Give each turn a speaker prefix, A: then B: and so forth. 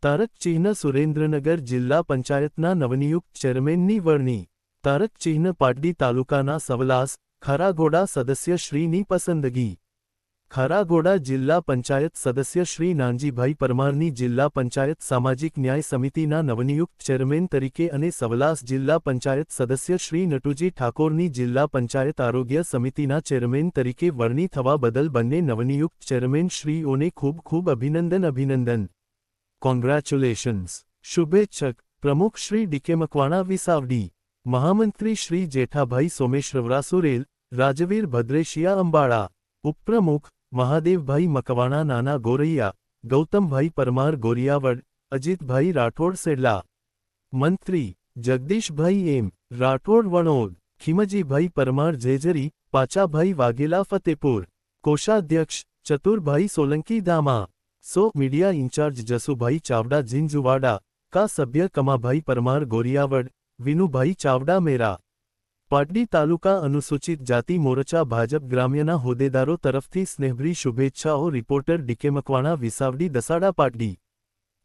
A: તારક ચિહ્ન સુરેન્દ્રનગર જિલ્લા પંચાયતના નવનિયુક્ત ચેરમેનની વરણી. તારક ચિહ્ન પાટડી તાલુકાના સવલાસ, ખરાગોડા સદસ્ય શ્રીની પસંદગી. ખરાગોડા જિલ્લા પંચાયત સદસ્ય શ્રી નાનજીભાઈ પરમારની જિલ્લા પંચાયત સામાજિક ન્યાય સમિતિના નવનિયુક્ત ચેરમેન તરીકે અને સવલાસ જિલ્લા પંચાયત સદસ્ય શ્રી નટુજી ઠાકોરની જિલ્લા પંચાયત આરોગ્ય સમિતિના ચેરમેન તરીકે વરણી થવા બદલ બંને નવનિયુક્ત ચેરમેન શ્રીઓને ખૂબ ખૂબ અભિનંદન. કોંગ્રેચ્યુલેશન્સ. શુભેચ્છક પ્રમુખ શ્રી ડીકે મકવાણા વિસાવડી, મહામંત્રી શ્રી જેઠાભાઈ સોમેશ્વરા સુરેલ, રાજવીર ભદ્રેશિયા અંબાળા, ઉપપ્રમુખ મહાદેવભાઈ મકવાણા નાના ગોરૈયા, ગૌતમભાઈ પરમાર ગોરિયાવડ, અજીતભાઈ રાઠોડ સેડલા, મંત્રી જગદીશભાઈ એમ. રાઠોડ વણોદ, ખીમજીભાઈ પરમાર જેજરી, પાચાભાઈ વાઘેલા ફતેપુર, કોષાધ્યક્ષ ચતુરભાઈ સોલંકી ધામા, મીડિયા ઇન્ચાર્જ જસુભાઈ ચાવડા ઝીંઝુવાડા, કા સભ્ય કમાભાઈ પરમાર ગોરિયાવડ, વિનુભાઈ ચાવડા મેરા. પાટડી તાલુકા અનુસૂચિત જાતિ મોરચા ભાજપ ગ્રામ્યના હોદ્દેદારો તરફથી સ્નેહભરી શુભેચ્છાઓ. Reporter DK Makwana Visavadi Dasada Patdi.